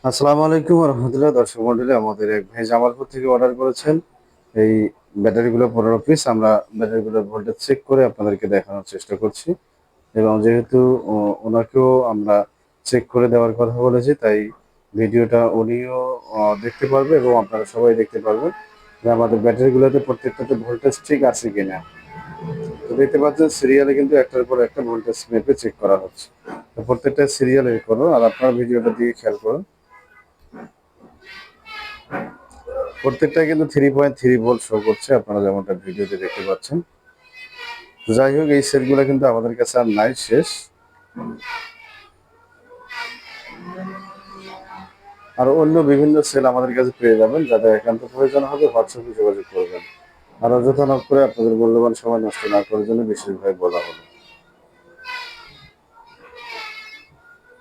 আসসালামু আলাইকুম রহমতুল্লাহ। দর্শক মন্ডলী, আমাদের এক ভাই জামালপুর থেকে অর্ডার করেছেন এই ব্যাটারিগুলো 15 পিস। আমরা ব্যাটারিগুলোর ভোল্টেজ চেক করে আপনাদেরকে দেখানোর চেষ্টা করছি, এবং যেহেতু ওনাকেও আমরা চেক করে দেওয়ার কথা বলেছি, তাই ভিডিওটা উনিও দেখতে পারবে এবং আপনারা সবাই দেখতে পারবেন যে আমাদের ব্যাটারিগুলোতে প্রত্যেকটাতে ভোল্টেজ ঠিক আছে কিনা। তো দেখতে পাচ্ছেন সিরিয়ালে কিন্তু একটার পর একটা ভোল্টেজ মেপে চেক করা হচ্ছে। তো প্রত্যেকটা সিরিয়ালে করো, আর আপনারা ভিডিওটা দিয়ে খেয়াল করুন। প্রত্যেকটা কিন্তু 3.3 ভোল্ট শো করছে, আপনারা যেমনটা ভিডিওতে দেখতে পাচ্ছেন। যাই হোক, এই সেটগুলো কিন্তু আমাদের কাছে আর নাই, শেষ। আর অন্য বিভিন্ন সেল আমাদের কাছে পেয়ে যাবেন। যাদের একান্ত প্রয়োজন হবে হোয়াটসঅ্যাপে যোগাযোগ করবেন। আর অযথা নক করে আপনাদের মূল্যবান সময় নষ্ট না করার জন্য বিশেষভাবে বলা হলো।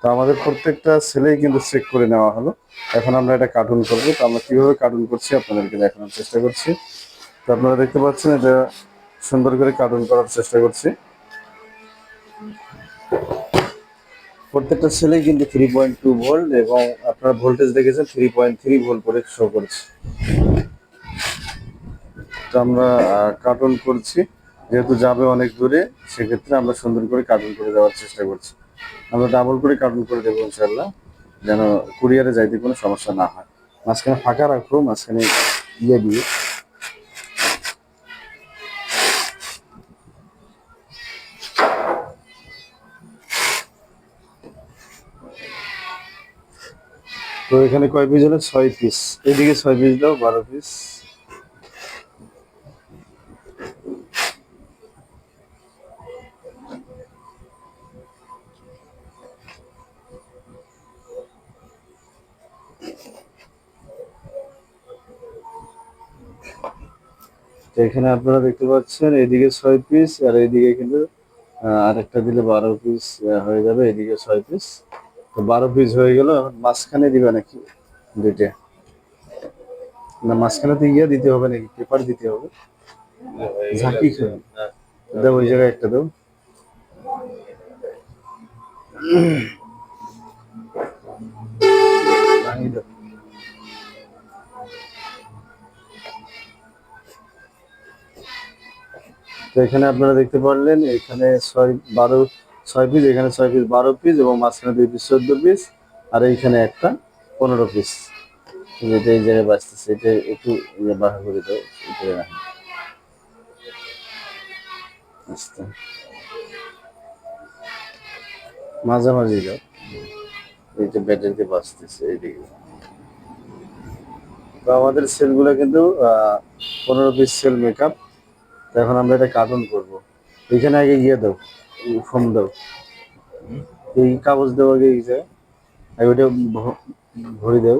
তো আমাদের প্রত্যেকটা সেলেই কিন্তু চেক করে নেওয়া হলো। এখন আমরা এটা কার্টুন করবো। তো আমরা কিভাবে কার্টুন করছি আপনাদেরকে দেখানোর চেষ্টা করছি। তো আপনারা দেখতে পাচ্ছেন এটা সুন্দর করে কার্টুন করার চেষ্টা করছি। প্রত্যেকটা সেলেই কিন্তু 3.2 ভোল্ট, এবং আপনারা ভোল্টেজ দেখেছেন 3.3 ভোল্ট করে শো করছে। তো আমরা কার্টুন করছি, যেহেতু যাবে অনেক দূরে, সেক্ষেত্রে আমরা সুন্দর করে কার্টুন করে দেওয়ার চেষ্টা করছি। আমরা ডাবল করে কার্টুন করে দেবো ইনশাল্লাহ, যেন কুরিয়ারে যাইতে কোনো সমস্যা না হয়। মাঝখানে ফাঁকা রাখবো, মাঝখানে ইয়ে দিয়ে। তো এখানে কয় পিস হলো? 6 পিস। এদিকে 6 পিস দাও, 12 পিস। তো এখানে আপনারা দেখতে পাচ্ছেন এদিকে 6 পিস, আর এইদিকে কিন্তু আরেকটা দিলে 12 পিস হয়ে যাবে। এদিকে 6 পিস, তো 12 পিস হয়ে গেল। এখন মাঝখানে দিবে নাকি দুইটা? না, মাঝখানে তো ইয়ে দিতে হবে নাকি, পেপার দিতে হবে? ঝাঁকি খাবে, দাও ওই জায়গায় একটা দাও। তো এখানে আপনারা দেখতে পারলেন, এখানে 6 পিস, এখানে 6 পিস 12 পিস, এবং মাঝখানে 2 পিস 14 পিস, আর এইখানে একটা 15 পিস। যেটা এই জায়গায় বাঁচতেছে, এটা একটু বাঁকা করে দাও, এটা রাখো। আচ্ছা, মাঝামাঝি দাও, এইটা ব্যাটারিতে বাঁচতেছে এইদিকে। তো আমাদের সেলগুলো কিন্তু 15 পিস সেল মেকআপ। তো এখন আমরা এটা কার্টুন করবো। এখানে আগে ইয়ে দাও, ফোম দাও, এই কাগজ দেওয়া আগে এই যে ওইটা ভরি দাও।